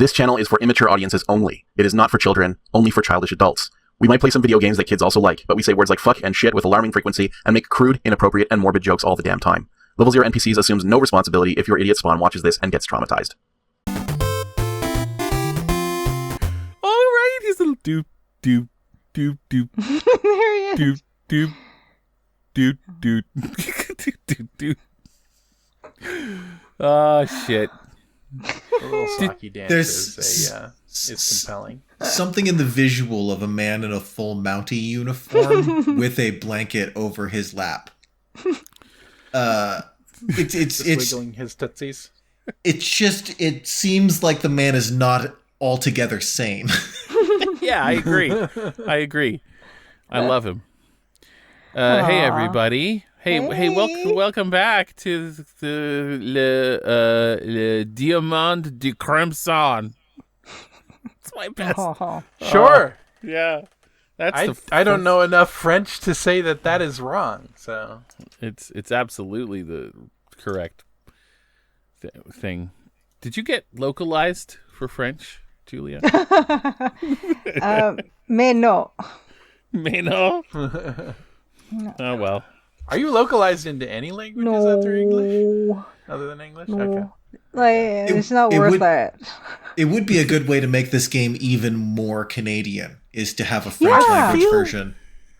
This channel is for immature audiences only. It is not for children, only for childish adults. We might play some video games that kids also like, but we say words like fuck and shit with alarming frequency and make crude, inappropriate, and morbid jokes all the damn time. Level 0 NPCs assumes no responsibility if your idiot spawn watches this and gets traumatized. Alright, he's a little doop, doop, doop, doop. There he is. Doop, doop, doop, doop, doop, doop. Oh, shit. The little Saki dance is compelling. Something in the visual of a man in a full Mountie uniform with a blanket over his lap. It's wiggling his tootsies. It seems like the man is not altogether sane. Yeah, I agree. I love him. Hey, everybody. Hey, welcome back to the Le Diamand de crimseahn. It's my best. Sure. Yeah. I don't know enough French to say that is wrong. So it's absolutely the correct thing. Did you get localized for French, Julia? Mais no. Mais no? No. Oh, well. Are you localized into any languages other English? Other than English? No. Okay. Like, it's not worth it. It would be a good way to make this game even more Canadian, is to have a French language version.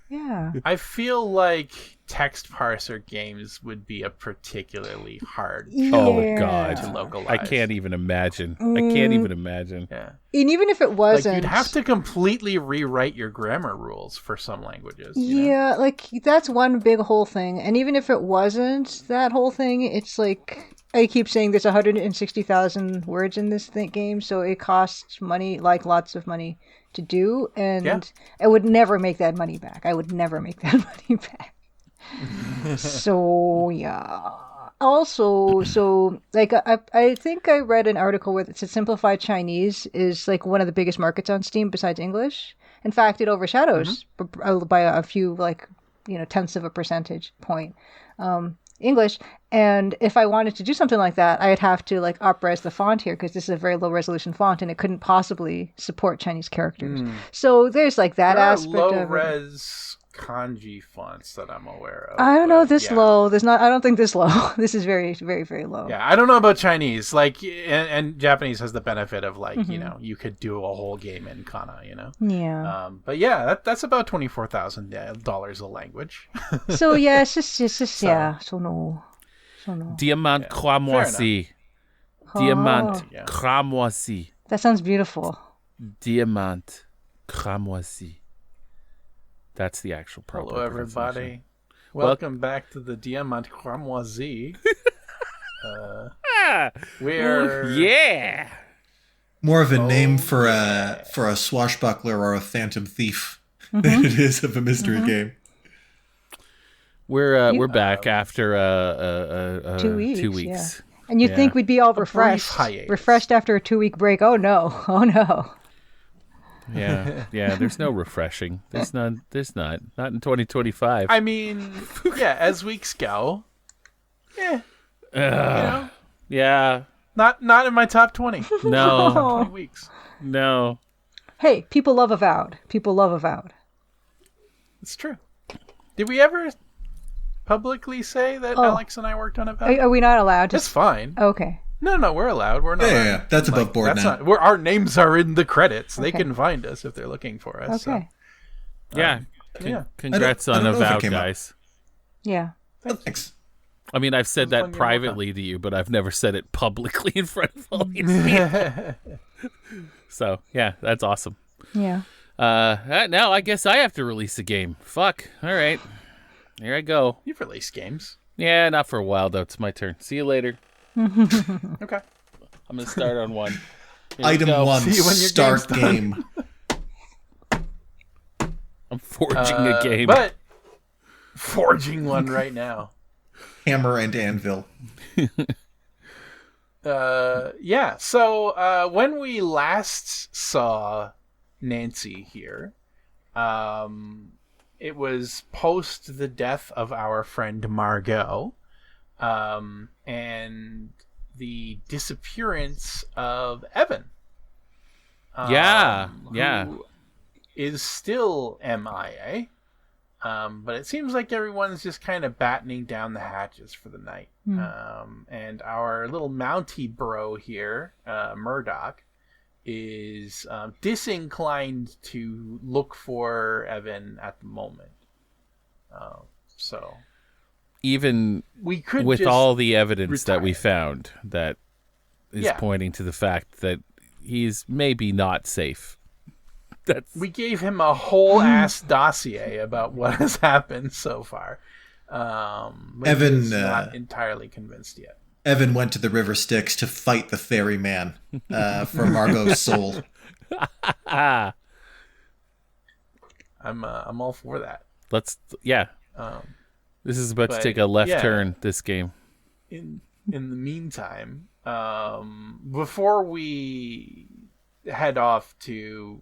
Yeah. I feel like text-parser games would be a particularly hard Oh, God. to localize. I can't even imagine. Yeah. And even if it wasn't... Like, you'd have to completely rewrite your grammar rules for some languages. Yeah, like, that's one big whole thing. And even if it wasn't that whole thing, it's like... I keep saying there's 160,000 words in this game, so it costs money, like lots of money, to do. And I would never make that money back. So, yeah. Also, so, like, I think I read an article where it said Simplified Chinese is, like, one of the biggest markets on Steam besides English. In fact, it overshadows by a few, like, tenths of a percentage point English. And if I wanted to do something like that, I'd have to, like, up-res the font here because this is a very low-resolution font and it couldn't possibly support Chinese characters. So there's, like, that aspect of it. There are low-res kanji fonts that I'm aware of. I don't know this low. I don't think this low. This is very, very, very low. Yeah, I don't know about Chinese. Like, and Japanese has the benefit of, like, you could do a whole game in kana, Yeah. But yeah, that's about $24,000 a language. So yeah, it's just yeah. So no. Diamant cramoisi. Diamant cramoisi. That sounds beautiful. Diamant cramoisi. That's the actual proper. Hello, everybody. Welcome back to the Diamant Cramoisi. We're more of a name for a swashbuckler or a phantom thief than it is of a mystery game. We're back after 2 weeks. 2 weeks. Yeah. And you'd think we'd be all refreshed after a 2-week break. Oh no. Yeah. There's no refreshing. There's not. Not in 2025. I mean, yeah. As weeks go, yeah. Not in my top 20. No. 20 weeks. No. Hey, people love Avowed. It's true. Did we ever publicly say that Alex and I worked on Avowed? Are we not allowed to? It's fine. Okay. No, we're allowed. We're not. Yeah. That's above board now. Our names are in the credits. They can find us if they're looking for us. Okay. So. Congrats on Avowed, guys. Yeah. Thanks. I mean, I've said that privately to you, but I've never said it publicly in front of all these people. So, yeah, that's awesome. Yeah. Now I guess I have to release a game. Fuck. All right. Here I go. You've released games. Yeah, not for a while, though. It's my turn. See you later. Okay. I'm going to start on one. Item 1, start game. I'm forging a game. But forging one right now. Hammer and anvil. So when we last saw Nancy here, it was post the death of our friend Margot, and the disappearance of Evan. Yeah. who is still MIA. But it seems like everyone's just kind of battening down the hatches for the night. And our little Mountie bro here, Murdoch, is disinclined to look for Evan at the moment. So even we could with just all the evidence retire. that we found that is pointing to the fact that he's maybe not safe. We gave him a whole ass dossier about what has happened so far. Evan is not entirely convinced yet. Evan went to the River Styx to fight the ferryman for Margot's soul. Ah, I'm all for that. This is about to take a left turn. This game. In the meantime, before we head off to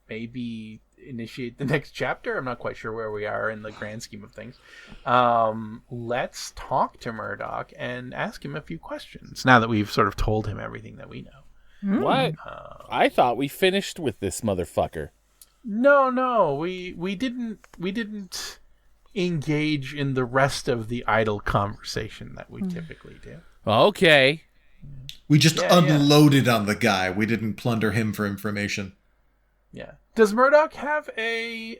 maybe initiate the next chapter, I'm not quite sure where we are in the grand scheme of things. Let's talk to Murdoch and ask him a few questions. Now that we've sort of told him everything that we know. What? I thought we finished with this motherfucker. No, we didn't engage in the rest of the idle conversation that we typically do. Okay. We just unloaded on the guy. We didn't plunder him for information. Yeah. Does Murdoch have a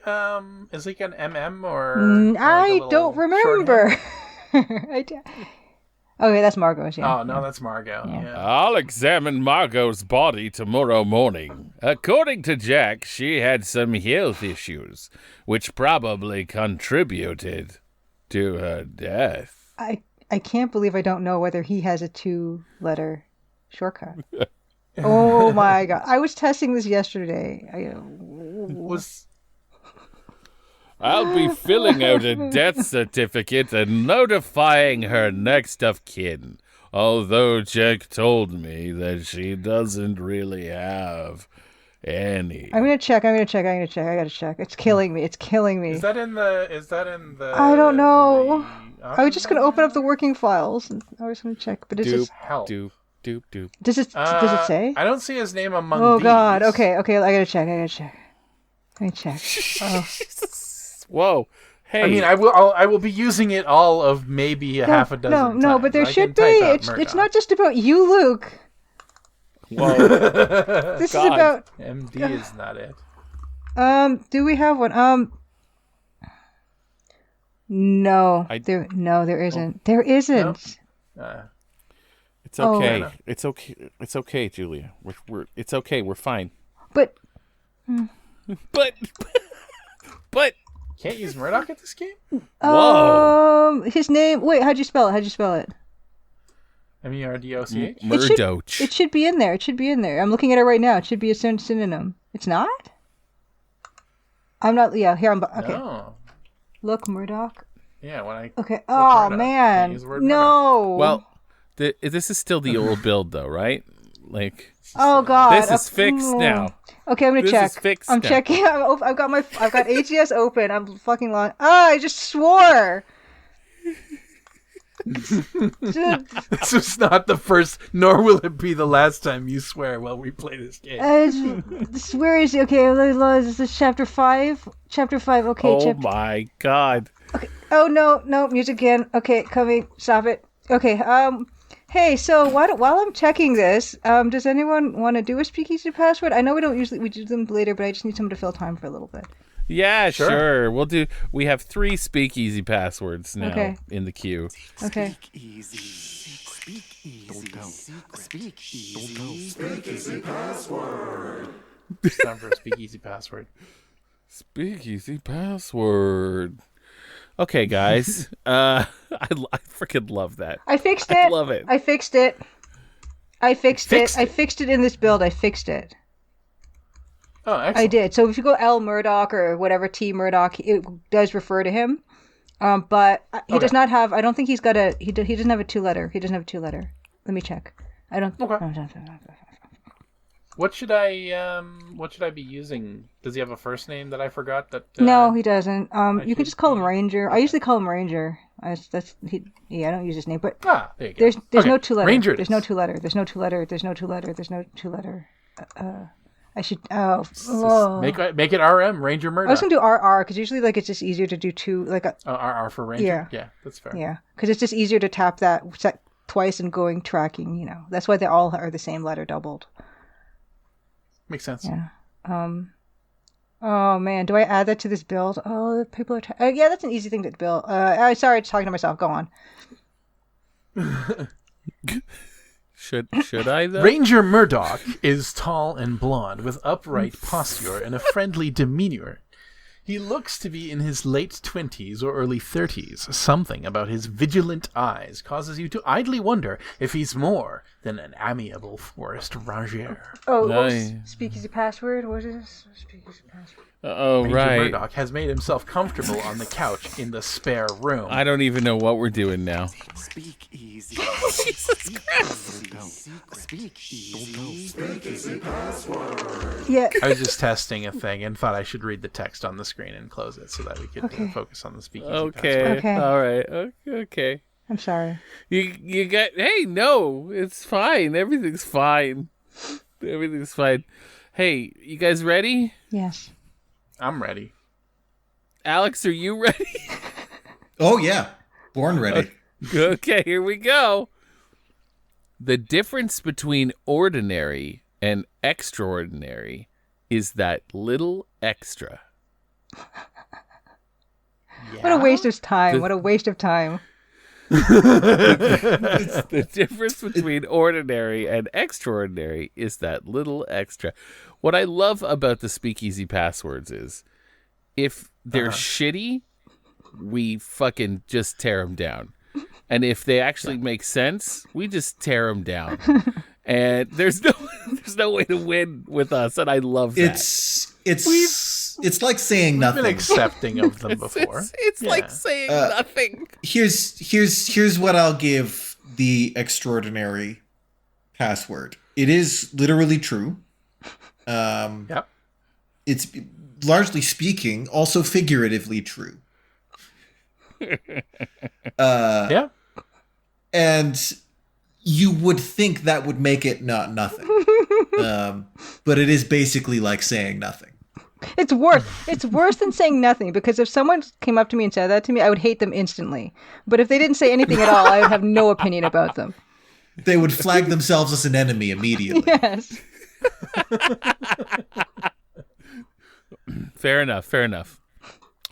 is he an MM or I don't remember. Okay, that's Margot's. Yeah. Oh no, that's Margot. Yeah. I'll examine Margot's body tomorrow morning. According to Jack, she had some health issues, which probably contributed to her death. I can't believe I don't know whether he has a 2-letter shortcut. Oh my god! I was testing this yesterday. I'll be filling out a death certificate and notifying her next of kin. Although Jack told me that she doesn't really have any. I'm gonna check. I gotta check. It's killing me. Is that in the? I don't know. I was just gonna open up the working files. And I was gonna check, but it's just help. Doop. Does it say? I don't see his name among Oh these. god. Okay. I gotta check. Let me check. Oh. Whoa. Hey. I mean, I will be using it all of maybe half a dozen. No, times. but there I should can be. type out It's Murdoch. not just about you, Luke. Whoa. This God. is about. MD is not it. Do we have one? No. There isn't. There isn't. No? It's okay. It's okay. It's okay, Julia. It's okay. We're fine. But. But. Can't use Murdoch at this game? Whoa. His name. Wait, how'd you spell it? M-E-R-D-O-C-H? Murdoch. It should be in there. I'm looking at it right now. It should be a synonym. It's not? I'm not. Yeah, here I'm. Okay. No. Look, Murdoch. Yeah, when I. Okay. look Oh, Murdoch, man. can't use the word No. Well, this is still the old build, though, right? Like. Oh God. This is fixed now. Okay, I'm gonna This check. is fixed I'm now. checking. I've got ATS open. I'm fucking long. I just swore. This was not the first, nor will it be the last time you swear while we play this game. Where is it? Okay, this is chapter 5. Chapter 5. Okay. Oh my God. Okay. Oh no, music again. Okay, coming. Stop it. Okay. Hey, so while I'm checking this, does anyone want to do a speakeasy password? I know we do them later, but I just need someone to fill time for a little bit. Yeah, sure. We have 3 speakeasy passwords now in the queue. Okay. Speakeasy password. It's time for a speakeasy password. Speakeasy password. Okay, guys. I freaking love that. I fixed it. I love it. I fixed it. I fixed it in this build. I fixed it. Oh, excellent. I did. So if you go L Murdoch or whatever T Murdoch, it does refer to him. But he does not have. I don't think he's got a. He doesn't have a 2-letter. He doesn't have a 2-letter. Let me check. I don't. Okay. What should I be using? Does he have a first name that I forgot? No, he doesn't. You can just call him Ranger. I usually call him Ranger. I don't use his name, but there you go. there's no 2-letter. Ranger. There's no 2-letter. There's no 2-letter. There's no 2-letter. There's no 2-letter. I should. Oh. Make it RM, Ranger I Murdoch. was gonna do RR because usually like it's just easier to do two RR for Ranger? Yeah, that's fair. Yeah, because it's just easier to tap that twice and going tracking. You know, that's why they all are the same letter doubled. Makes sense. Yeah. Oh man, do I add that to this build? Oh, people are. Yeah, that's an easy thing to build. Sorry, just talking to myself. Go on. Should I though? Ranger Murdoch is tall and blonde with upright posture and a friendly demeanor. He looks to be in his late 20s or early 30s. Something about his vigilant eyes causes you to idly wonder if he's more than an amiable forest ranger. Nice. Speakeasy password. What is this? Speakeasy password. Oh, Ranger right. Murdoch has made himself comfortable on the couch in the spare room. I don't even know what we're doing now. Speakeasy. Yeah. I was just testing a thing and thought I should read the text on the screen and close it so that we could focus on the speakeasy password. Okay. All right. Okay. I'm sorry. You got. Hey, no, it's fine. Everything's fine. Everything's fine. Hey, you guys ready? Yes. I'm ready. Alex, are you ready? Oh yeah, born ready. Okay, here we go. The difference between ordinary and extraordinary is that little extra. What a waste of time. What a waste of time. The difference between ordinary and extraordinary is that little extra. What I love about the Speakeasy Passwords is if they're shitty, we fucking just tear them down. And if they actually make sense, we just tear them down. And there's no way to win with us, and I love that. It's like saying We've nothing. been accepting of them before. It's like saying nothing. Here's what I'll give the extraordinary password. It is literally true. Yep. It's largely speaking, also figuratively true. Yeah. And you would think that would make it not nothing. But it is basically like saying nothing. It's worse than saying nothing, because if someone came up to me and said that to me, I would hate them instantly. But if they didn't say anything at all, I would have no opinion about them. They would flag themselves as an enemy immediately. Yes. Fair enough.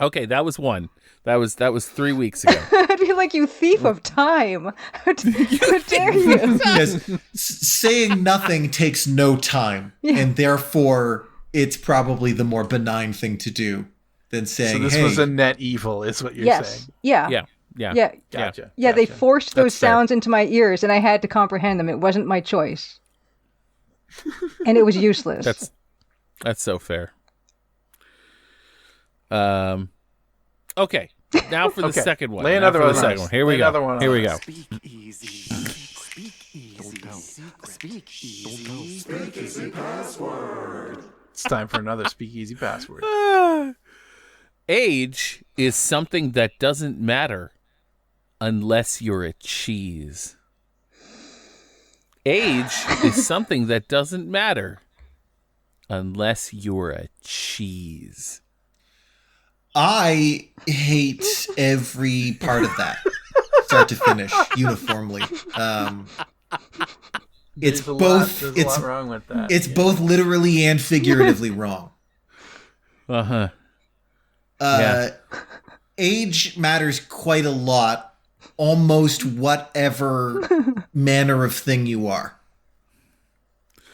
Okay, that was one. That was 3 weeks ago. I'd be like, you thief of time. How dare you? Because saying nothing takes no time, and therefore it's probably the more benign thing to do than saying, So this hey, was a net evil, is what you're Yes. saying. Yeah. Yeah. Gotcha. Yeah, they Gotcha. forced those That's fair. sounds into my ears, and I had to comprehend them. It wasn't my choice. And it was useless. That's so fair. Okay. Now for the second one. Lay Now another for one the on second us. one. Here we Lay go. another one on Here we us. go. Speakeasy password. It's time for another speakeasy password. Age is something that doesn't matter unless you're a cheese. Age is something that doesn't matter unless you're a cheese. I hate every part of that, start to finish, uniformly. It's There's a both. lot It's wrong with that. it's both literally and figuratively wrong. Uh-huh. Age matters quite a lot, almost whatever manner of thing you are.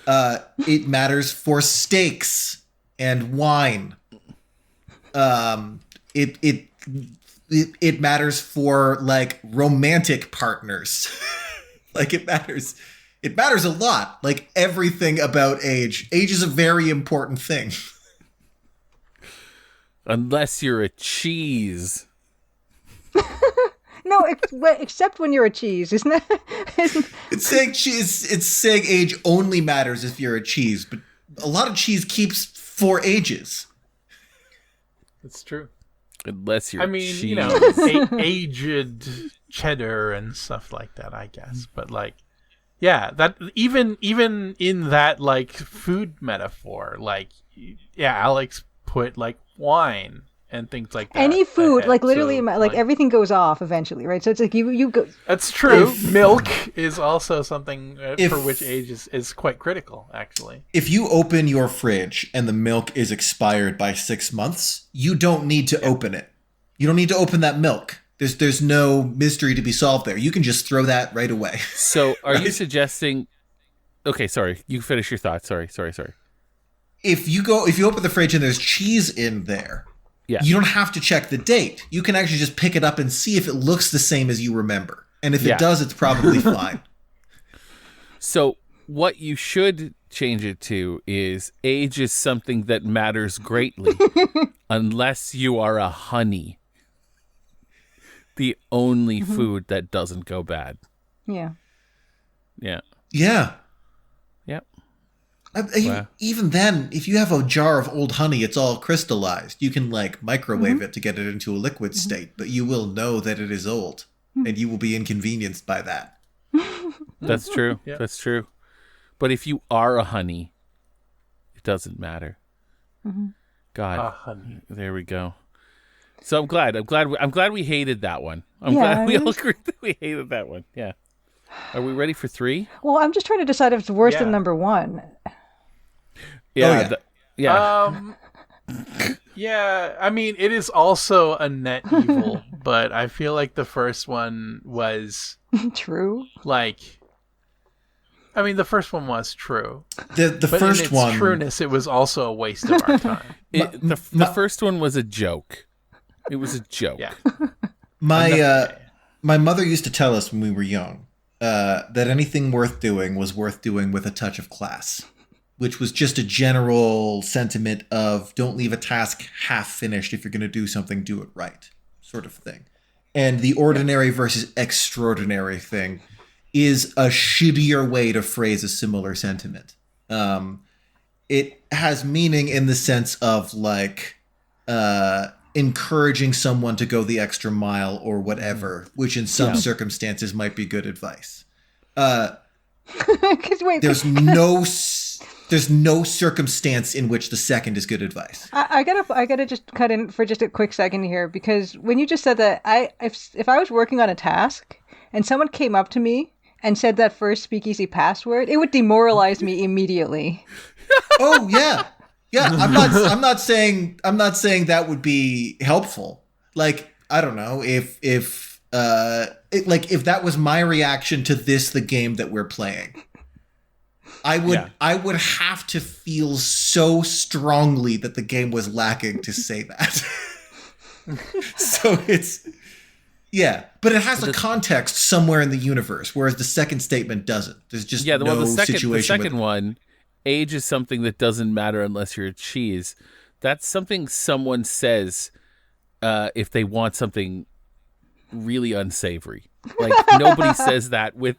It matters for steaks and wine. It matters for like romantic partners. Like it matters a lot. Like everything about age. Age is a very important thing. Unless you're a cheese. No, except when you're a cheese, isn't it? It's saying it's saying age only matters if you're a cheese, but a lot of cheese keeps 4 ages. It's true. Unless you're I mean, cheese. you know, aged cheddar and stuff like that, I guess. But like, Yeah, that even in that like food metaphor, like Alex put like wine and things like that. Any food, ahead. like literally, So, like everything goes off eventually, right? So it's like you go. That's true. Milk is also something for which age is quite critical, actually. If you open your fridge and the milk is expired by 6 months, you don't need to open it. You don't need to open that milk. There's no mystery to be solved there. You can just throw that right away. So are Right? you suggesting... Okay, sorry. You finish your thought. Sorry. If you open the fridge and there's cheese in there, Yeah. you don't have to check the date. You can actually just pick it up and see if it looks the same as you remember. And if Yeah. it does, it's probably fine. So what you should change it to is age is something that matters greatly unless you are a honey. The only food that doesn't go bad. Yeah. Yeah. Yeah. Yep. Wow. Even then, if you have a jar of old honey, it's all crystallized. You can like microwave it to get it into a liquid state, but you will know that it is old, and you will be inconvenienced by that. That's true. Yeah. That's true. But if you are a honey, it doesn't matter. God, Honey. there we go. So I'm glad we hated that one. I'm Yeah, glad we it all was- agreed that we hated that one. Yeah. Are we ready for 3? Well, I'm just trying to decide if it's worse than Yeah. number 1. Yeah. yeah. Yeah. Yeah, I mean, it is also a net evil, but I feel like the first one was True. like, I mean, the first one was true, The but first in its one, trueness, it was also a waste of our time. The first one was a joke. It was a joke. Yeah, my mother used to tell us when we were young that anything worth doing was worth doing with a touch of class, which was just a general sentiment of don't leave a task half finished. If you're going to do something, do it right, sort of thing. And the ordinary versus extraordinary thing is a shittier way to phrase a similar sentiment. It has meaning in the sense of like encouraging someone to go the extra mile or whatever, which in some circumstances might be good advice. 'Cause wait, There's no circumstance in which the second is good advice. I gotta just cut in for just a quick second here, because when you just said that, if I was working on a task and someone came up to me and said that first speakeasy password, it would demoralize me immediately. Oh yeah. Yeah, I'm not saying that would be helpful. Like, I don't know, if that was my reaction to the game that we're playing, I would have to feel so strongly that the game was lacking to say that. So it's but it has a context somewhere in the universe, whereas the second statement doesn't. There's just no situation. The second one, age is something that doesn't matter unless you're a cheese. That's something someone says if they want something really unsavory. Like nobody says that with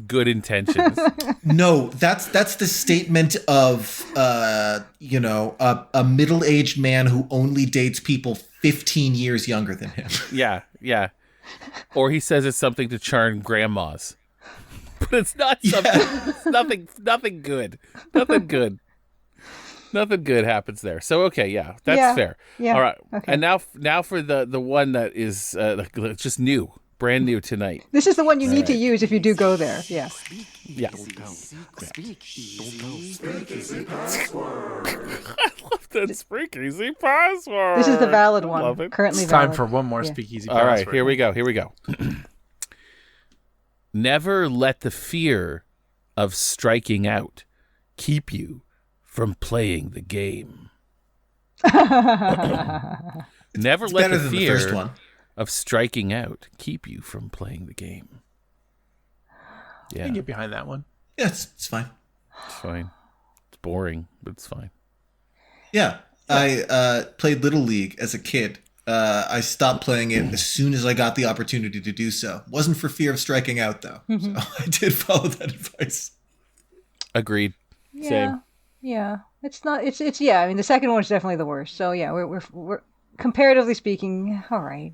good intentions. No, that's the statement of a middle-aged man who only dates people 15 years younger than him. Yeah. Or he says it's something to charm grandmas. But it's not something. It's nothing good. Nothing good. Nothing good happens there. So okay, that's fair. Yeah. All right. Okay. And now for the one that is just new, brand new tonight. This is the one you need to use if you do go there. Yeah. Yeah. Speakeasy Passwords. I love that Speakeasy Password. This is the valid one. Love it. Currently it's time valid. for one more Yeah. speakeasy. All right, password. here we go. Never let the fear of striking out keep you from playing the game. Never let Better the than the fear first one. of striking out keep you from playing the game. I Yeah, can get behind that one. Yeah, it's fine. it's fine. It's boring, but it's fine. Yeah, I played Little League as a kid. I stopped playing it as soon as I got the opportunity to do so. Wasn't for fear of striking out, though. So I did follow that advice. Agreed. Yeah. Same. Yeah. It's not. It's. Yeah. I mean, the second one is definitely the worst. So yeah, we're comparatively speaking, all right.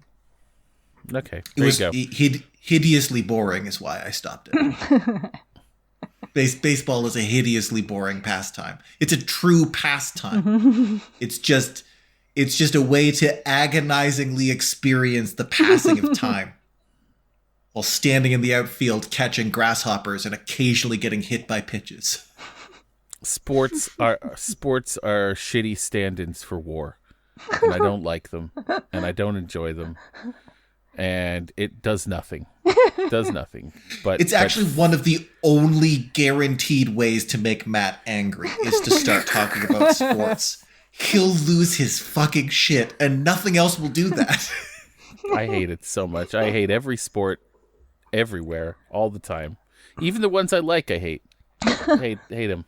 Okay, It there was you go. hideously boring is why I stopped it. Baseball is a hideously boring pastime. It's a true pastime. It's just a way to agonizingly experience the passing of time while standing in the outfield catching grasshoppers and occasionally getting hit by pitches. Sports are shitty stand-ins for war, and I don't like them, and I don't enjoy them, and it does nothing. It does nothing. But It's actually one of the only guaranteed ways to make Matt angry is to start talking about sports. He'll lose his fucking shit, and nothing else will do that. I hate it so much. I hate every sport, everywhere, all the time. Even the ones I like, I hate. Hate them.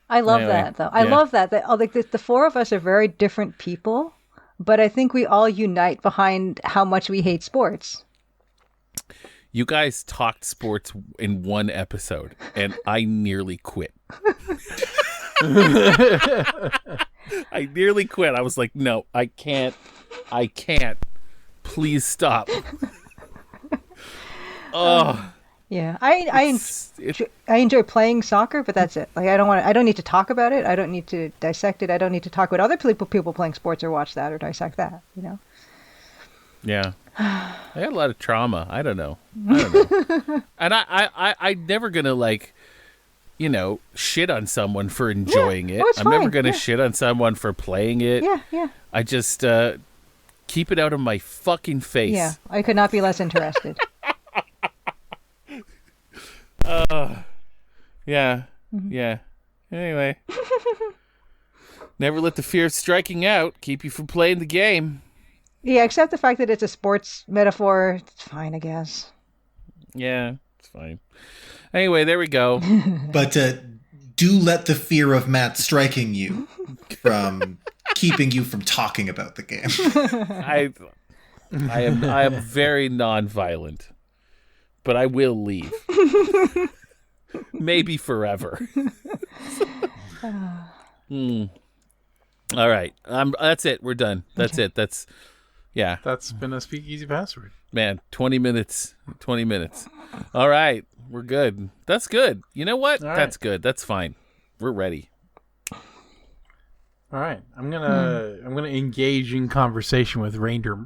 I love Anyway, that, though. I yeah. love that. Like the four of us are very different people, but I think we all unite behind how much we hate sports. You guys talked sports in one episode, and I nearly quit. I nearly quit. I was like, no, I can't. Please stop. Oh, Yeah, I enjoy playing soccer, but that's it. Like I don't need to talk about it. I don't need to dissect it. I don't need to talk about other people playing sports or watch that or dissect that. You know. yeah. I had a lot of trauma. I don't know. And I'm never gonna shit on someone for enjoying it. it's I'm never fine. gonna Yeah. shit on someone for playing it. Yeah. I just keep it out of my fucking face. Yeah, I could not be less interested. Yeah. Yeah. Anyway. Never let the fear of striking out keep you from playing the game. Yeah, except the fact that it's a sports metaphor. It's fine, I guess. Yeah, it's fine. Anyway, there we go. But do let the fear of Matt striking you from keeping you from talking about the game. I am very non-violent, but I will leave. Maybe forever. All right. That's it. We're done. That's it. Yeah. That's been a Speakeasy Password. Man, 20 minutes. 20 minutes. All right. We're good. That's good. You know what? All right. That's good. That's fine. We're ready. All right, I'm gonna engage in conversation with Ranger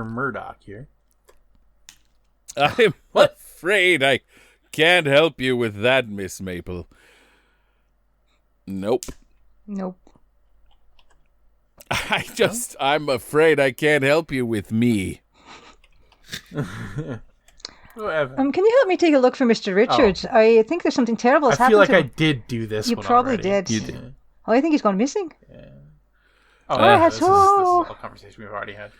Murdoch here. I'm afraid I can't help you with that, Miss Maple. Nope. Nope. I'm afraid I can't help you with me. Whatever. Can you help me take a look for Mr. Richards? I think there's something terrible has I feel happened like to I him. did do this You one probably already. did. You did. Oh, I think he's gone missing. Oh, yeah, this is a so- conversation we've already had.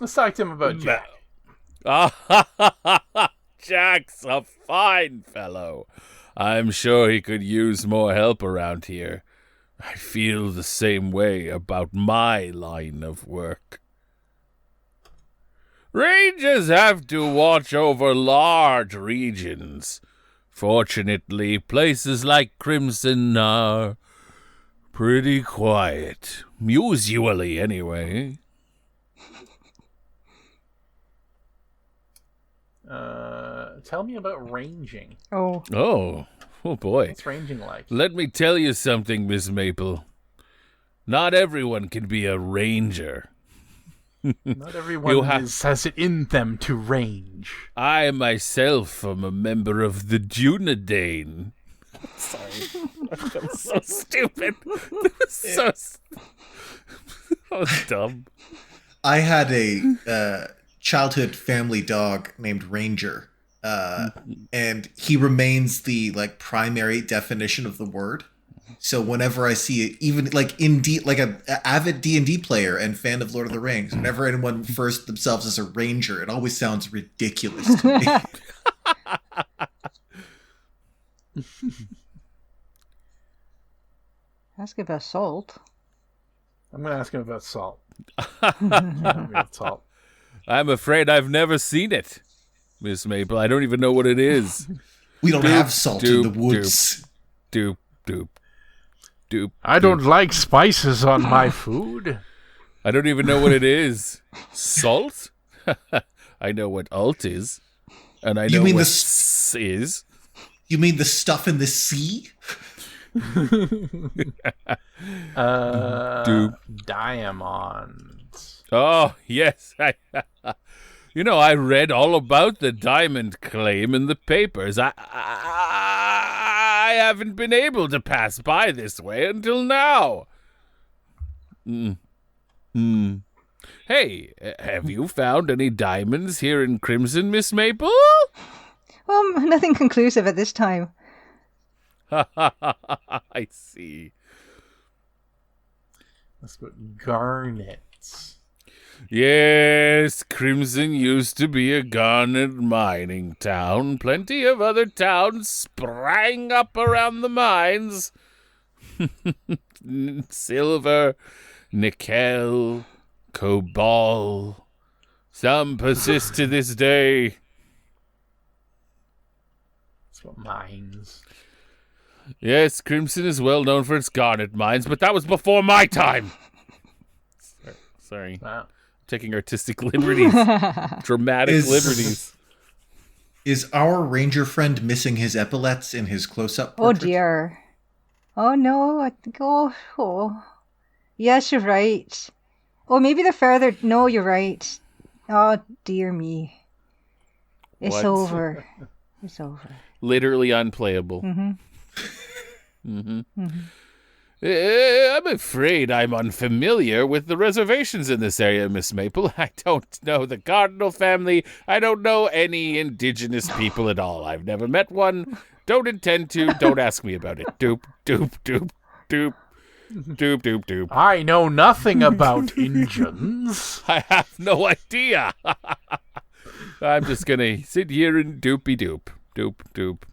Let's talk to him about Jack. Jack's a fine fellow. I'm sure he could use more help around here. I feel the same way about my line of work. Rangers have to watch over large regions. Fortunately, places like Crimseahn are pretty quiet. Usually, anyway. Tell me about ranging. Oh, Oh boy. What's ranging like? Let me tell you something, Miss Maple. Not everyone can be a ranger. Not everyone has it in them to range. I myself am a member of the Dunedain. Sorry. That was so stupid. That was so that was dumb. I had a childhood family dog named Ranger, and he remains the primary definition of the word. So whenever I see it, even an avid D&D player and fan of Lord of the Rings, whenever anyone refers to themselves as a ranger, it always sounds ridiculous to me. ask about salt. I'm going to ask him about salt. About salt. I'm afraid I've never seen it, Miss Maple. I don't even know what it is. We don't Doop, have salt in the doop, woods. Doop, doop, doop. I don't like spices on my food. I don't even know what it is. Salt? I know what alt is. And I know mean what the s is. You mean the stuff in the sea? Diamonds. Oh, yes. I read all about the diamond claim in the papers. I haven't been able to pass by this way until now. Hey, have you found any diamonds here in Crimson, Miss Maple? Nothing conclusive at this time. I see. Let's put garnets. Yes, Crimson used to be a garnet mining town. Plenty of other towns sprang up around the mines. Silver, nickel, cobalt. Some persist to this day. That's what mines. Yes, Crimson is well known for its garnet mines, but that was before my time. Sorry. Wow. Taking artistic liberties. Dramatic liberties. Is our ranger friend missing his epaulets in his close-up Oh portrait? dear. Oh no, I think, oh. Yes, you're right. Oh, maybe they're further. No, you're right. Oh, dear me. It's What? over. It's over. Literally unplayable. I'm afraid I'm unfamiliar with the reservations in this area, Miss Maple. I don't know the Cardinal family. I don't know any indigenous people at all. I've never met one. Don't intend to. Don't ask me about it. Doop, doop, doop, doop. Doop, doop, doop. I know nothing about Injuns. I have no idea. I'm just going to sit here and doopy doop. Doop, doop.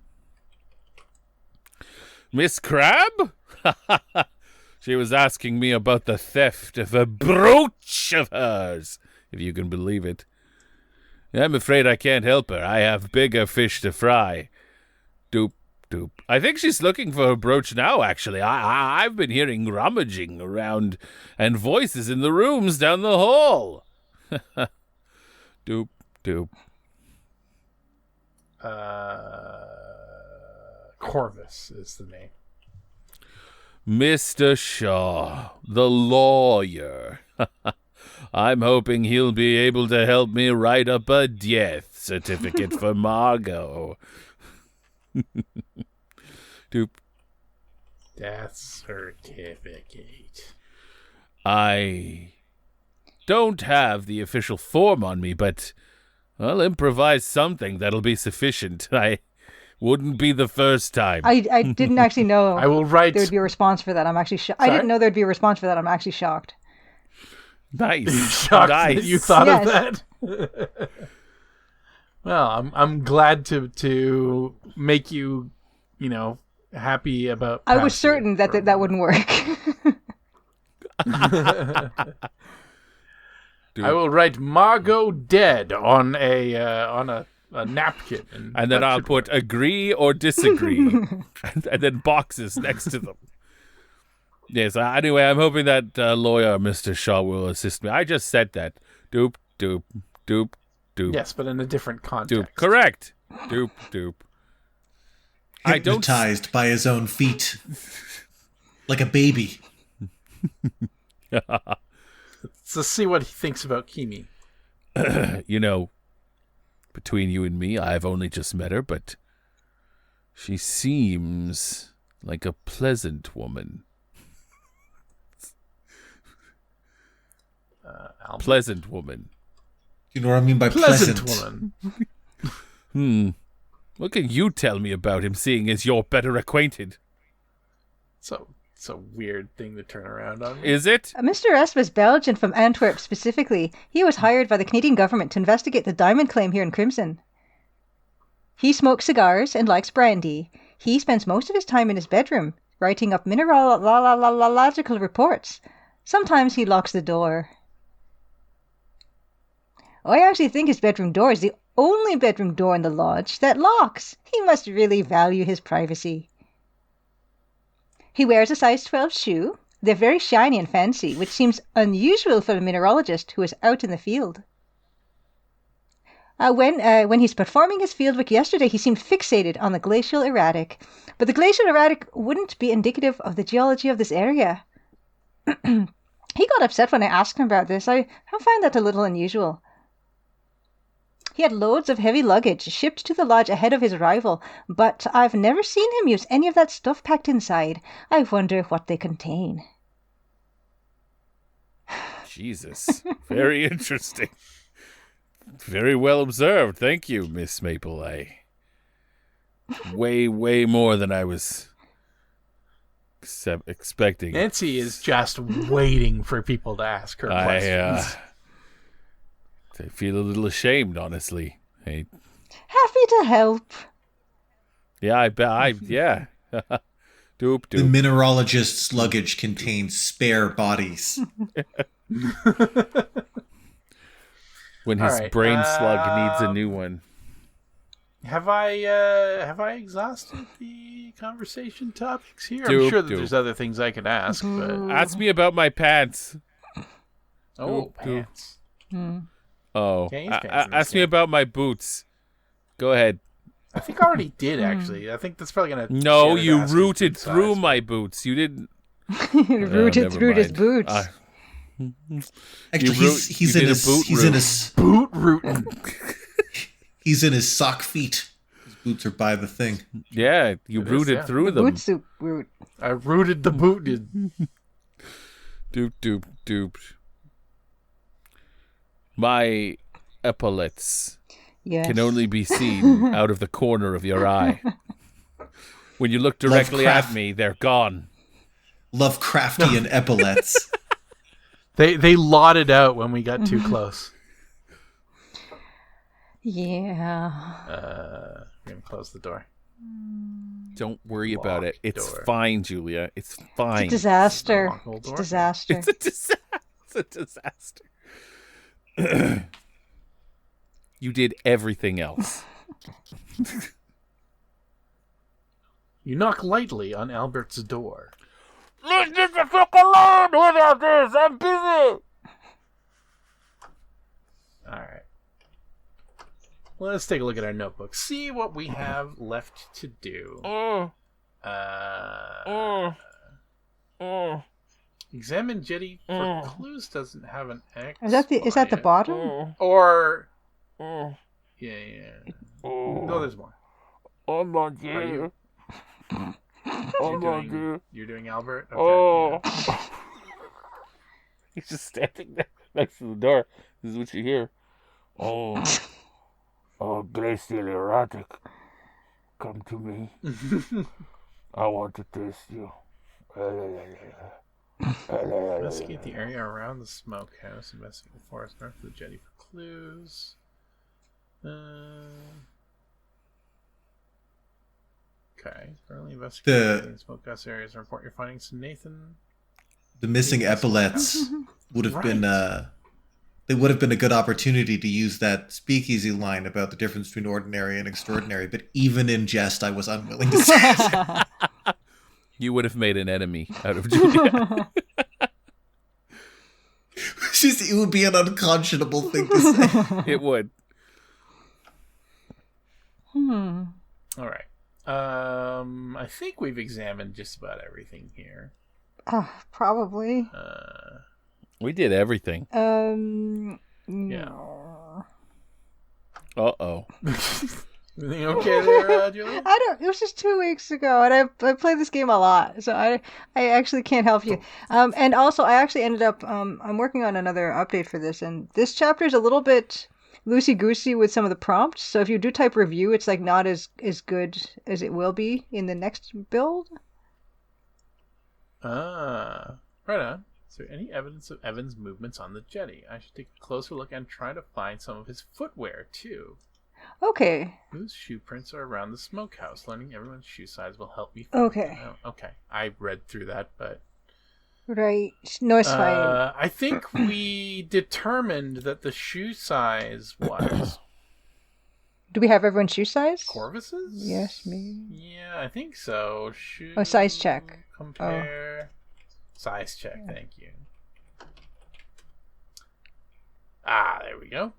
Miss Crab? She was asking me about the theft of a brooch of hers, if you can believe it. I'm afraid I can't help her. I have bigger fish to fry. Doop, doop. I think she's looking for a brooch now, actually. I've been hearing rummaging around and voices in the rooms down the hall. Doop, doop. Corvus is the name. Mr. Shaw, the lawyer. I'm hoping he'll be able to help me write up a death certificate for Margot. Doop. Death certificate. I don't have the official form on me, but I'll improvise something that'll be sufficient. I wouldn't be the first time. I didn't actually know I will write. there'd be a response for that. I'm actually I didn't know there'd be a response for that. I'm actually shocked. Nice. Shocked Nice. that you thought Yes. of that. Well, I'm glad to make you, happy about. I was past certain you that for- that wouldn't work. I will write Margot dead on a napkin, And then that I'll should put agree or disagree, and then boxes next to them. Yes. Anyway, I'm hoping that lawyer, Mr. Shaw, will assist me. I just said that. Doop, doop, doop, doop. Yes, but in a different context. Doop. Correct. Doop, doop. I don't. Hypnotized by his own feet. Like a baby. So see what he thinks about Kimi. Between you and me, I've only just met her, but she seems like a pleasant woman. Pleasant woman. You know what I mean by Pleasant pleasant? woman. What can you tell me about him, seeing as you're better acquainted? So it's a weird thing to turn around on me. Is it? Mr. S was Belgian, from Antwerp specifically. He was hired by the Canadian government to investigate the diamond claim here in Crimson. He smokes cigars and likes brandy. He spends most of his time in his bedroom, writing up mineralogical reports. Sometimes he locks the door. I actually think his bedroom door is the only bedroom door in the lodge that locks. He must really value his privacy. He wears a size 12 shoe, They're very shiny and fancy, which seems unusual for a mineralogist who is out in the field. When he's performing his fieldwork yesterday, he seemed fixated on the glacial erratic. But the glacial erratic wouldn't be indicative of the geology of this area. He got upset when I asked him about this. I find that a little unusual. He had loads of heavy luggage shipped to the lodge ahead of his arrival, but I've never seen him use any of that stuff packed inside. I wonder what they contain. Jesus. Very interesting. Very well observed. Thank you, Miss Maple. Way more than I was expecting. Nancy is just waiting for people to ask her questions. I feel a little ashamed, honestly. Happy to help. Yeah, I bet. Yeah. Doop. The mineralogist's luggage contains spare bodies. When his right, brain slug needs a new one. Have I exhausted the conversation topics here? I'm sure that there's other things I could ask, but Ask me about my pants. pants. Oh, Okay, he's pants in this ask me game. about my boots. Go ahead. I think I already did actually. I think that's probably gonna. No, get it you asking rooted boot through size. my boots. You didn't. Rooted never through his mind. boots. Actually, You he's did in a his boot he's in his boot rooting. he's in his sock feet. His boots are by the thing. Yeah, you It is, rooted yeah. through them. Boot soup root. I rooted the booted. Doop. My epaulets Yes. can only be seen out of the corner of your eye. When you look directly at Lovecraft- me, they're gone. Lovecraftian epaulets. They lotted out when we got too close. Yeah. We're gonna close the door. Don't worry about it. It's door. fine, Julia. It's fine. It's a disaster. Lock the whole It's a door. disaster. It's a disaster. You did everything else. You knock lightly on Albert's door. Leave me the fuck alone without this. I'm busy. Alright. Let's take a look at our notebook. See what we have left to do. Examine jetty for clues doesn't have an X. Is that the bottom? Or yeah. No, there's more. Oh my Are you? God. You're doing Albert? Okay, yeah. He's just standing there next to the door. This is what you hear. Glacial erotic. Come to me. I want to taste you. Investigate the area around the smokehouse. Investigate the forest north of the jetty for clues. Okay. Currently investigating the smokehouse areas and report your findings to Nathan. The missing epaulets would have been they would have been a good opportunity to use that speakeasy line about the difference between ordinary and extraordinary, but even in jest I was unwilling to say it. You would have made an enemy out of Julia. It would be an unconscionable thing to say. It would. All right. I think we've examined just about everything here. Probably. We did everything. Yeah. Uh-oh. Everything okay there, Julia? I don't. It was just 2 weeks ago, and I played this game a lot, so I actually can't help you. And also, I actually ended up. I'm working on another update for this, and this chapter is a little bit loosey goosey with some of the prompts. So if you do type review, it's like not as good as it will be in the next build. Right on. Is there any evidence of Evan's movements on the jetty? I should take a closer look and try to find some of his footwear, too. Okay. Whose shoe prints are around the smokehouse? Learning everyone's shoe size will help me find Okay. them out. Okay. I read through that, but... Right. No, it's fine. I think we determined that the shoe size was... Do we have everyone's shoe size? Corvus's? Yes, maybe. Yeah, I think so. Shoe... Oh, size check. Compare... Size check, thank you. Ah, there we go.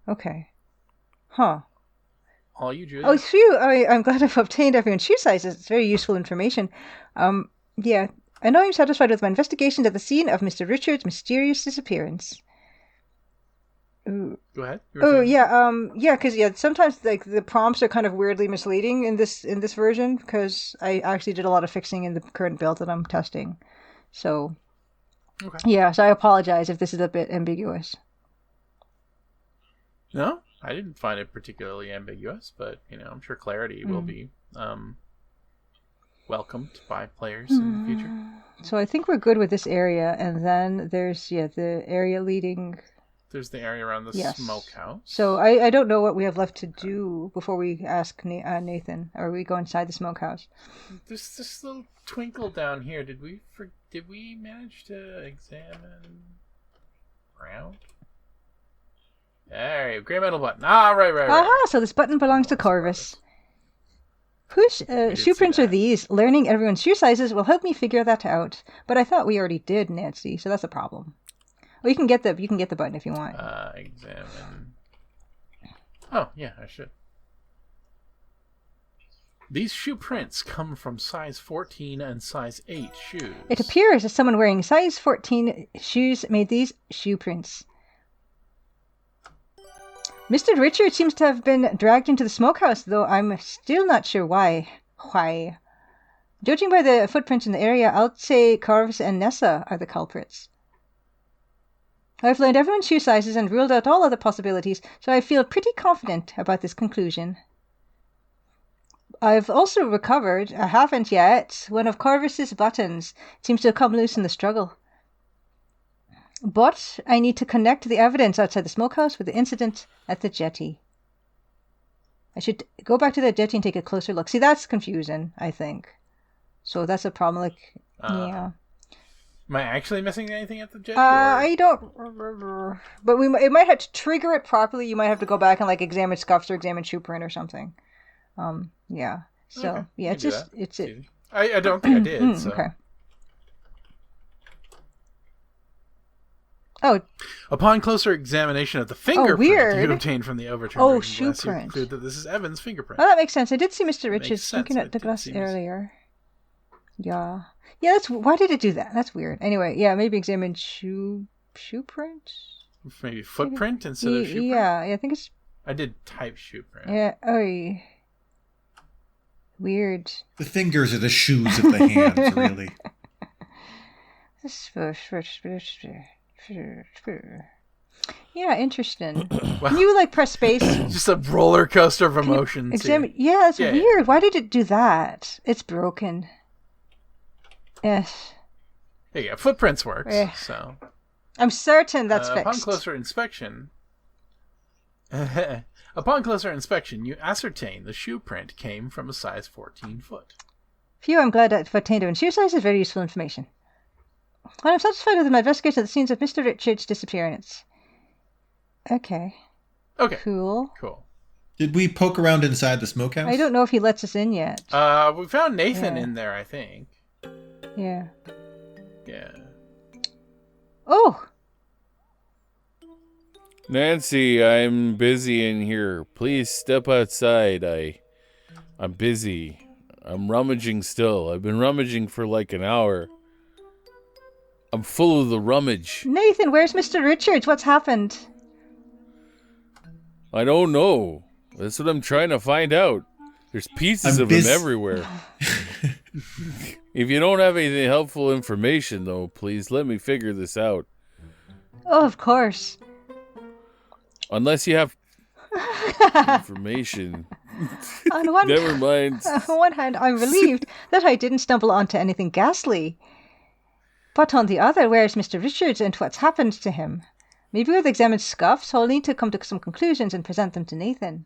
Okay. Huh. All you, Julia. Oh, phew! I'm glad I've obtained everyone's shoe sizes. It's very useful information. Yeah. I know I'm satisfied with my investigation at the scene of Mr. Richard's mysterious disappearance. Ooh. Go ahead. You were Oh saying- yeah, because sometimes like the prompts are kind of weirdly misleading in this version because I actually did a lot of fixing in the current build that I'm testing. So Okay. yeah, so I apologize if this is a bit ambiguous. No, I didn't find it particularly ambiguous, but I'm sure clarity will be welcomed by players in the future. So I think we're good with this area, and then there's the area leading. There's the area around the Yes. smokehouse. So I don't know what we have left to do before we ask Nathan, or we go inside the smokehouse. There's this little twinkle down here. Did we manage to examine around? There, gray metal button. Ah, right. Aha! So this button belongs to Corvus. Whose did shoe see prints are that. these? Learning everyone's shoe sizes will help me figure that out. But I thought we already did, Nancy. So that's a problem. Well, you can get the button if you want. Examine. Oh, yeah, I should. These shoe prints come from size 14 and size 8 shoes. It appears that someone wearing size 14 shoes made these shoe prints. Mr. Richard seems to have been dragged into the smokehouse, though I'm still not sure why. Why? Judging by the footprints in the area, I'd say Corvus and Nessa are the culprits. I've learned everyone's shoe sizes and ruled out all other possibilities, so I feel pretty confident about this conclusion. I've also recovered, I haven't yet, one of Corvus's buttons. It seems to have come loose in the struggle. But I need to connect the evidence outside the smokehouse with the incident at the jetty. I should go back to the jetty and take a closer look. See, that's confusing, I think. So that's a problem, yeah. Am I actually missing anything at the jetty? I don't remember. But it might have to trigger it properly. You might have to go back and examine scuffs or examine shoe print or something. Yeah. So Okay, yeah, we can do that. it's it. I don't think I did. So. Okay. Oh, Upon closer examination of the fingerprint weird. you obtained from the overturned Oh, reading shoe glass, you print. conclude that this is Evan's fingerprint. well, that makes sense. I did see Mr. Makes Richards sense, looking at the it glass seems- earlier. Yeah. Yeah, why did it do that? That's weird. Anyway, yeah, maybe examine shoe print? Maybe footprint instead of shoe print? Yeah, I think it's I did type shoe print. yeah. Oh, weird. The fingers are the shoes of the hands, really. Yeah, interesting. Wow. Can you press space? Just a roller coaster of emotions. Examine. Yeah, it's Yeah, weird. Why did it do that? It's broken. Yes. Here you go. Footprints works. Eh. So I'm certain that's upon fixed. closer inspection, you ascertain the shoe print came from a size 14 foot. Phew, I'm glad I've obtained it. Shoe size is very useful information. And I'm satisfied with my investigation of the scenes of Mr. Richard's disappearance. Okay. Okay. Cool. Cool. Did we poke around inside the smokehouse? I don't know if he lets us in yet. We found Nathan Yeah. in there, I think. Yeah. Yeah. Oh! Nancy, I'm busy in here. Please step outside. I'm busy. I'm rummaging still. I've been rummaging for an hour. I'm full of the rummage. Nathan, where's Mr. Richards? What's happened? I don't know. That's what I'm trying to find out. There's pieces I'm of him busy. everywhere. If you don't have any helpful information, though, please let me figure this out. Oh, of course. Unless you have information. On one, Never mind. on one hand, I'm relieved that I didn't stumble onto anything ghastly. But on the other, where's Mr. Richards and what's happened to him? Maybe with examined scuffs, I'll need to come to some conclusions and present them to Nathan.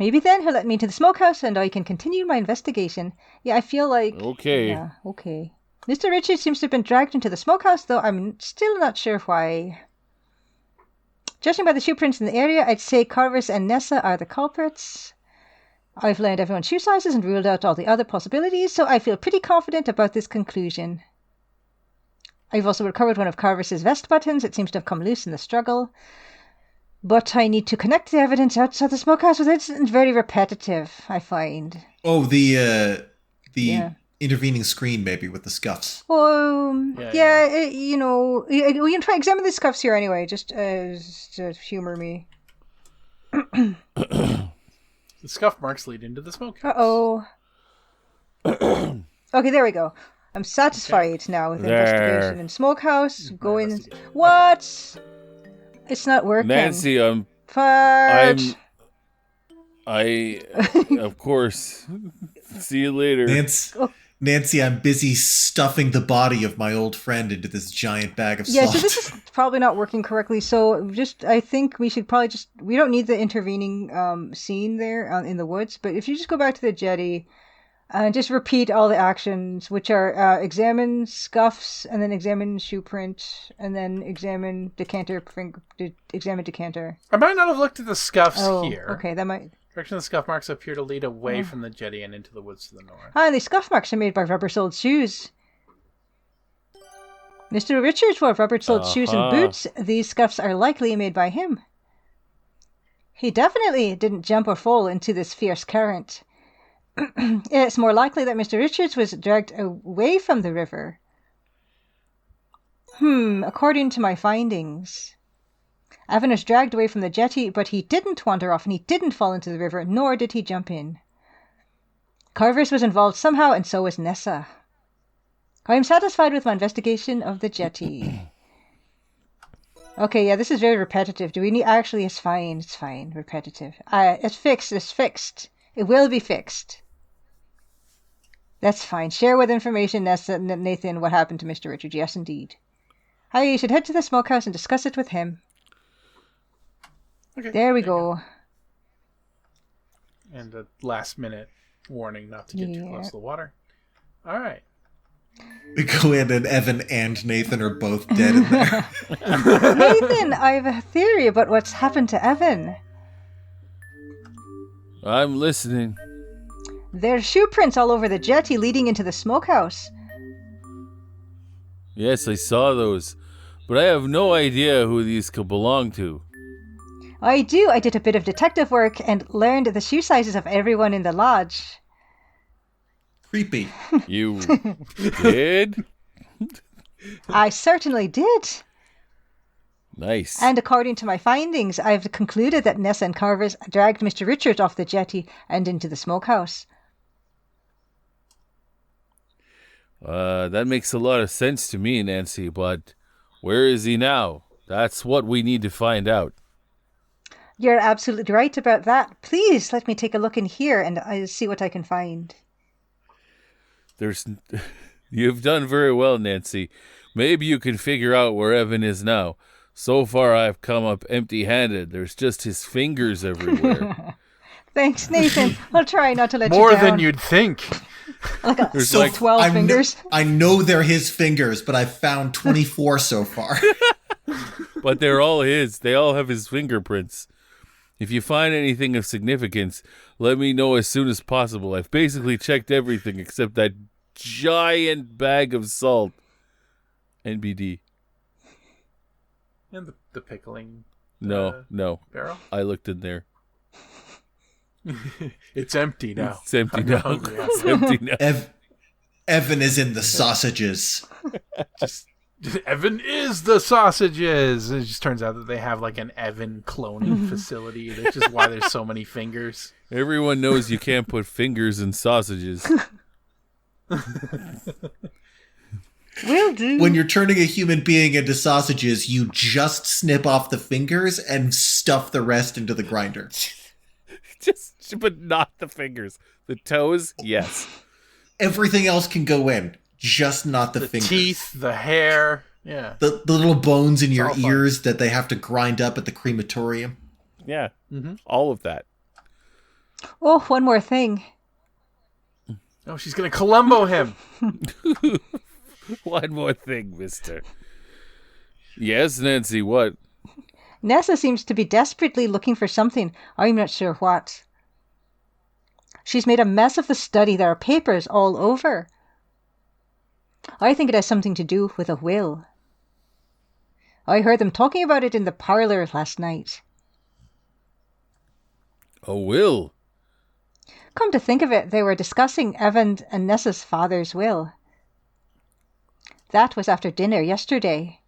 Maybe then he'll let me into the smokehouse and I can continue my investigation. Yeah, I feel like... Okay. Yeah, okay. Mr. Richards seems to have been dragged into the smokehouse, though I'm still not sure why. Judging by the shoe prints in the area, I'd say Corvus and Nessa are the culprits. I've learned everyone's shoe sizes and ruled out all the other possibilities, so I feel pretty confident about this conclusion. I've also recovered one of Carver's vest buttons. It seems to have come loose in the struggle. But I need to connect the evidence outside the smokehouse with it. It's very repetitive, I find. Oh, the intervening screen maybe with the scuffs. We can try examine the scuffs here anyway, just to humor me. The scuff marks lead into the smokehouse. Uh-oh. Okay, there we go. I'm satisfied now with investigation in smokehouse. Going. What? It's not working. Nancy, Fart. of course. See you later. Nancy, I'm busy stuffing the body of my old friend into this giant bag of salt. Yeah, so this is probably not working correctly. So I think we should probably we don't need the intervening scene there in the woods. But if you just go back to the jetty and just repeat all the actions, which are examine scuffs, and then examine shoe print, and then examine decanter. Examine decanter. I might not have looked at the scuffs here. Okay, that might. Direction of the scuff marks appear to lead away from the jetty and into the woods to the north. And the scuff marks are made by rubber-soled shoes. Mr. Richards wore rubber-soled shoes and boots. These scuffs are likely made by him. He definitely didn't jump or fall into this fierce current. It's more likely that Mr. Richards was dragged away from the river. According to my findings, Evan was dragged away from the jetty, but he didn't wander off and he didn't fall into the river, nor did he jump in. Carver's was involved somehow, and so was Nessa. I am satisfied with my investigation of the jetty. Okay, yeah, this is very repetitive. Do we need... Actually, it's fine. It's fine. Repetitive. It's fixed. It's fixed. It will be fixed. That's fine. Share with information, Nessa, Nathan, what happened to Mr. Richards. Yes, indeed. You should head to the smokehouse and discuss it with him. Okay. There we go. And a last-minute warning not to get too close to the water. All right. We go in and Evan and Nathan are both dead in there. Nathan, I have a theory about what's happened to Evan. I'm listening. There's shoe prints all over the jetty leading into the smokehouse. Yes, I saw those, but I have no idea who these could belong to. I do. I did a bit of detective work and learned the shoe sizes of everyone in the lodge. Creepy. You did? I certainly did. Nice. And according to my findings, I've concluded that Nessa and Carver's dragged Mr. Richards off the jetty and into the smokehouse. That makes a lot of sense to me, Nancy, but where is he now? That's what we need to find out. You're absolutely right about that. Please let me take a look in here and I'll see what I can find. You've done very well, Nancy. Maybe you can figure out where Evan is now. So far, I've come up empty-handed. There's just his fingers everywhere. Thanks, Nathan. I'll try not to let More you down. than you'd think. There's So like 12 fingers. I know they're his fingers, but I've found 24 so far. But they're all his. They all have his fingerprints. If you find anything of significance, let me know as soon as possible. I've basically checked everything except that giant bag of salt. NBD. And the pickling No. barrel. I looked in there. It's empty now. It's empty I'm now. hungry. It's empty now. Evan is in the sausages. Evan is the sausages. It just turns out that they have like an Evan cloning facility. That's just why there's so many fingers. Everyone knows you can't put fingers in sausages. Will do. When you're turning a human being into sausages, you just snip off the fingers and stuff the rest into the grinder. But not the fingers. The toes, yes. Everything else can go in, just not the fingers. Teeth, the hair. Yeah. The little bones in your all fun. ears that they have to grind up at the crematorium. Yeah. All of that. Oh, one more thing. Oh, she's going to Columbo him. One more thing, mister. Yes, Nancy, what? Nessa seems to be desperately looking for something. I'm not sure what. She's made a mess of the study. There are papers all over. I think it has something to do with a will. I heard them talking about it in the parlor last night. A will? Come to think of it, they were discussing Evan and Nessa's father's will. That was after dinner yesterday.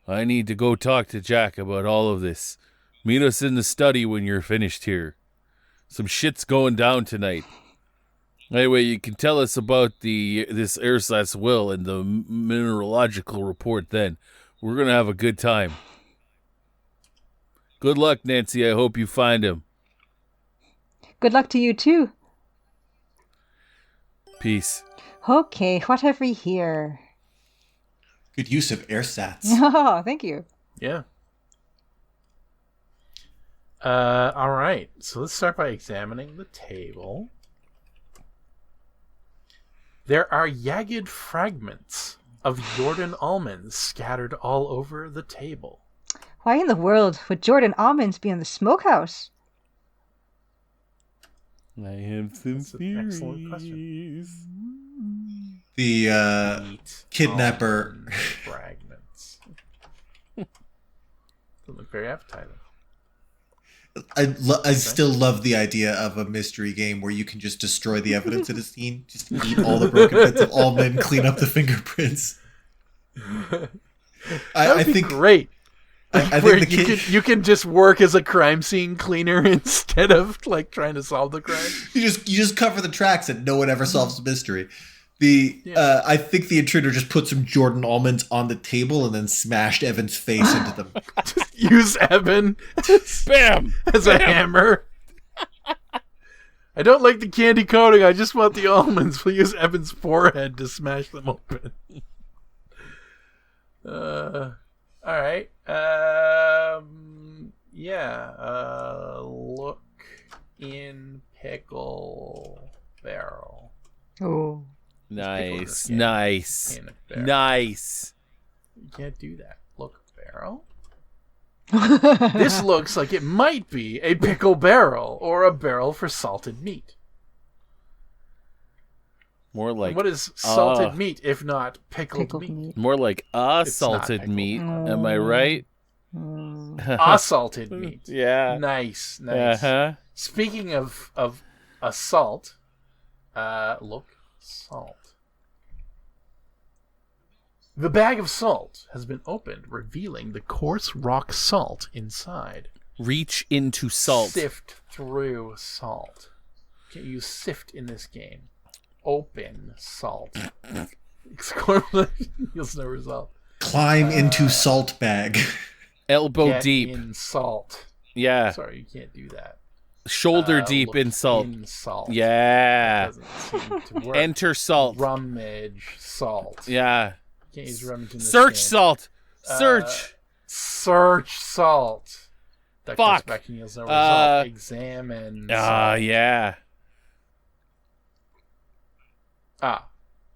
I need to go talk to Jack about all of this. Meet us in the study when you're finished here. Some shit's going down tonight. Anyway, you can tell us about this ersatz will and the mineralogical report then. We're going to have a good time. Good luck, Nancy. I hope you find him. Good luck to you too. Peace. Okay, what have we here? Good use of ersatz. Oh, thank you. Yeah. All right. So let's start by examining the table. There are jagged fragments of Jordan almonds scattered all over the table. Why in the world would Jordan almonds be in the smokehouse? I have some That's an excellent question. The Eat kidnapper. almond fragments. Doesn't look very appetizing. I still love the idea of a mystery game where you can just destroy the evidence in a scene, just eat all the broken bits of almond, clean up the fingerprints. I think great. I Where think the kid, you can just work as a crime scene cleaner instead of like trying to solve the crime. you just cover the tracks and no one ever solves the mystery. I think the intruder just put some Jordan almonds on the table and then smashed Evan's face into them. Just use Evan Bam! as a hammer. I don't like the candy coating. I just want the almonds. We'll use Evan's forehead to smash them open. All right. Look in pickle barrel. Oh. Nice. In a barrel. Nice. You can't do that. Look barrel. This looks like it might be a pickle barrel or a barrel for salted meat. More like What is salted meat if not pickled meat? more like It's not salted pickled. meat. Am I right? Salted meat. Yeah. Nice. Uh-huh. Speaking of assault, look, salt. The bag of salt has been opened, revealing the coarse rock salt inside. Reach into salt. Sift through salt. Can't use sift in this game. Open salt. Yields no result. Climb into salt bag. Elbow Get deep. in salt. Yeah. Sorry, you can't do that. Shoulder deep Look in salt. In salt. Yeah. Doesn't seem to work. Enter salt. Rummage salt. Yeah. Can't use rummage in this Search game. salt. Search. Search salt. That goes Fuck. back and yields no result. Examine salt. Yeah.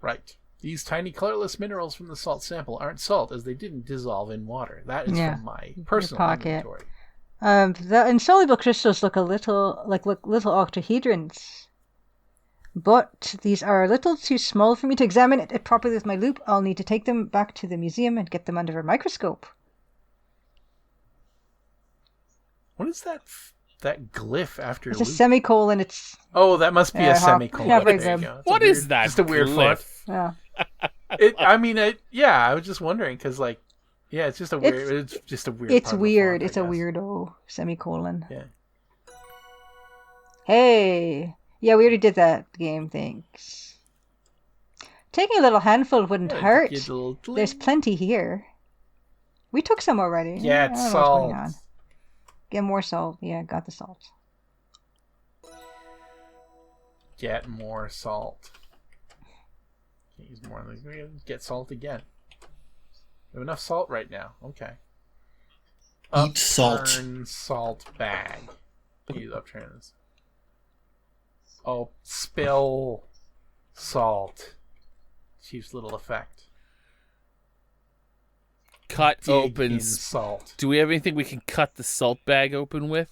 Right. These tiny colorless minerals from the salt sample aren't salt as they didn't dissolve in water. That is from my personal pocket. inventory. The insoluble crystals look little octahedrons. But these are a little too small for me to examine it properly with my loupe. I'll need to take them back to the museum and get them under a microscope. What is that glyph after It's loop? a semicolon. It's that must be a semicolon. yeah, There very you good. go. It's What a is weird- that? Just a weird font. yeah. I was just wondering because, it's just a weird. It's just a weird. It's part of the weird. font, I It's a guess. weirdo semicolon. Yeah. Hey. Yeah, we already did that game. Thanks. Taking a little handful wouldn't hurt. Get a little There's plenty here. We took some already. I Get don't know what's salt. going on. Get more salt. Yeah, got the salt. Get more salt. Can't use more of these. We're gonna get salt again. We have enough salt right now. Okay. Eat salt. Upturn salt bag. Use upturn this. Oh, spill salt. Achieves little effect. Cut Dig open. in salt. Do we have anything we can cut the salt bag open with?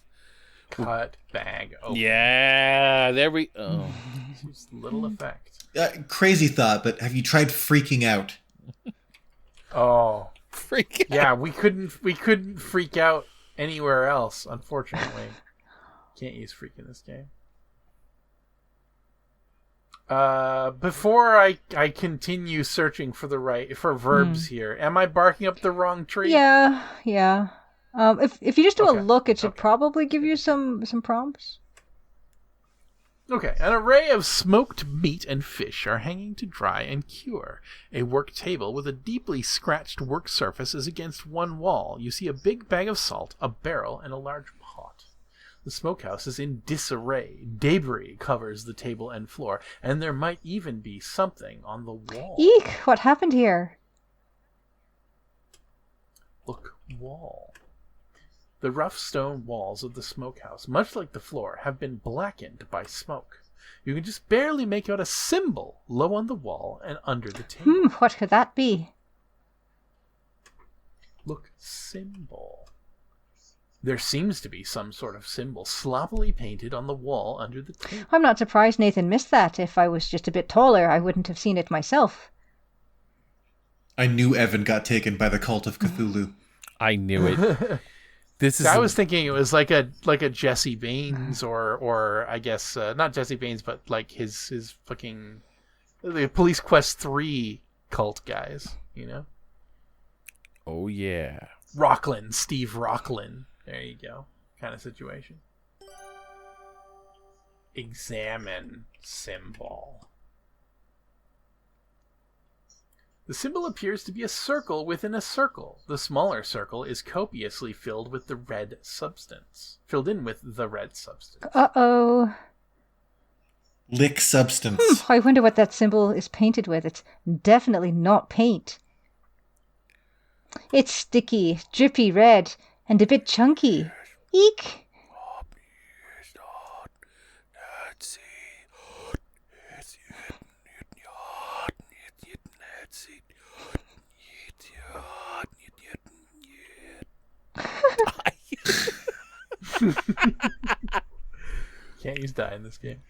cut bag open. Yeah, there we. Oh, Just a little effect. Crazy thought, but have you tried freaking out? Oh, freak! yeah. We couldn't freak out anywhere else. Unfortunately, can't use freak in this game. Before I continue searching for verbs here, am I barking up the wrong tree? Yeah. If you just do Okay, a look, it should okay. probably give you some prompts. Okay, an array of smoked meat and fish are hanging to dry and cure. A work table with a deeply scratched work surface is against one wall. You see a big bag of salt, a barrel, and a large pot. The smokehouse is in disarray. Debris covers the table and floor, and there might even be something on the wall. Eek! What happened here? Look, wall. The rough stone walls of the smokehouse, much like the floor, have been blackened by smoke. You can just barely make out a symbol low on the wall and under the table. What could that be? Look, symbol. There seems to be some sort of symbol sloppily painted on the wall under the table. I'm not surprised Nathan missed that. If I was just a bit taller, I wouldn't have seen it myself. I knew Evan got taken by the cult of Cthulhu. I knew it. I was thinking it was like a Jesse Baines or I guess not Jesse Baines, but like his fucking the Police Quest 3 cult guys, you know? Oh yeah. Steve Rocklin. There you go. Kind of situation. Examine symbol. The symbol appears to be a circle within a circle. The smaller circle is copiously filled in with the red substance. Uh-oh. Lick substance. I wonder what that symbol is painted with. It's definitely not paint. It's sticky, drippy red, and a bit chunky. Eek! Can't use die in this game.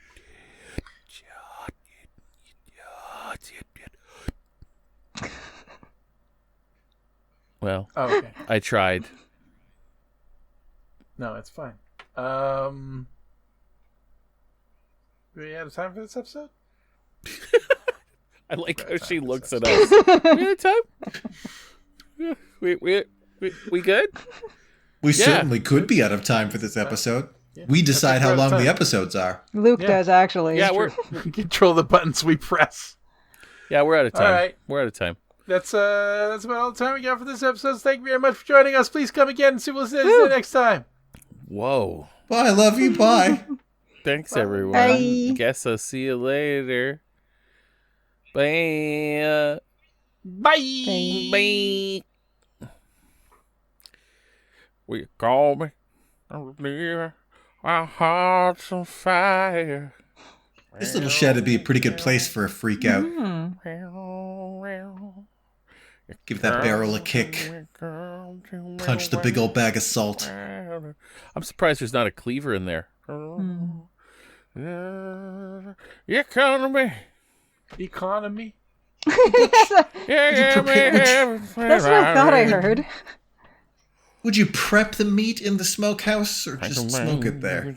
Well, Oh, okay. I tried. No, it's fine. Are we out of time for this episode? I like how Right, she time looks for at us. We had time? We good? We Yeah. certainly could be out of time for this episode. Yeah. We decide I how think we're out long of the time. episodes are. Luke Yeah. does, actually. Yeah, we're Control the buttons we press. out of time. All right. We're out of time. That's about all the time we got for this episode. Thank you very much for joining us. Please come again and see we'll see you next time. Whoa. Bye, love you, bye. Thanks, everyone. Bye. Guess I'll see you later. Bye. Bye. Bye. Will you call me? My heart's on fire. This little shed would be a pretty good place for a freak out. Give that barrel a kick. Punch the big old bag of salt. I'm surprised there's not a cleaver in there. You come to me. Economy. That's Yeah, what I thought I heard. Would you prep the meat in the smokehouse or just smoke it there?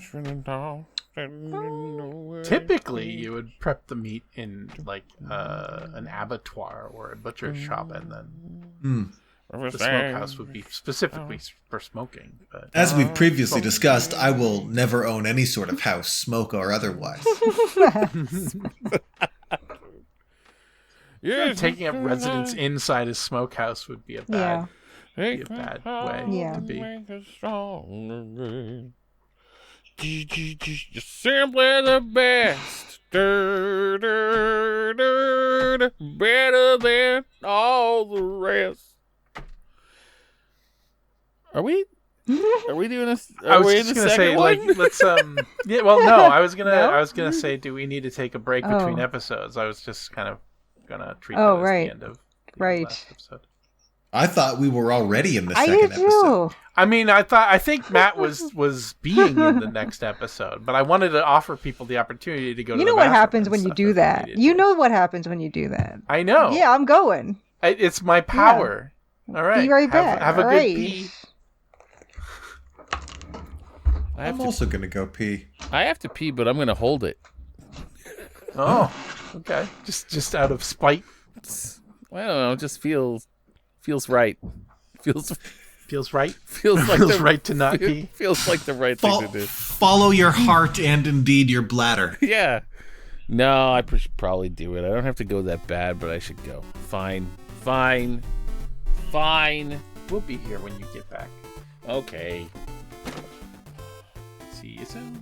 Typically, you would prep the meat in like an abattoir or a butcher's shop, and then the smokehouse would be specifically for smoking. But As we've previously discussed, I will never own any sort of house, smoke or otherwise. taking up residence inside a smokehouse would be a bad, way Yeah. to be. You're simply the best. Better than all the rest. Are we doing this? I was just gonna say, like, let's yeah. Well, no, I was No? gonna say, do we need to take a break between Oh. episodes? I was just kind of gonna treat Oh, that as right. the end of the Right. last episode. I thought we were already in the I second do episode. too. I mean, I think Matt was being in the next episode, but I wanted to offer people the opportunity to go to You the know what bathroom happens and when you stuff do if they that. needed You to. know what happens when you do that. I know. Yeah, I'm going. It's my power. All right. Be right back. Have a All good right. pee. I'm also going to go pee. I have to pee, but I'm going to hold it. Oh, okay. Just out of spite. I don't know. It just feels right. Feels Right. feels like Feels the right to not pee. Feels like the right thing to do. Follow your heart and indeed your bladder. Yeah. No, I should probably do it. I don't have to go that bad, but I should go. Fine. We'll be here when you get back. Okay. See you soon.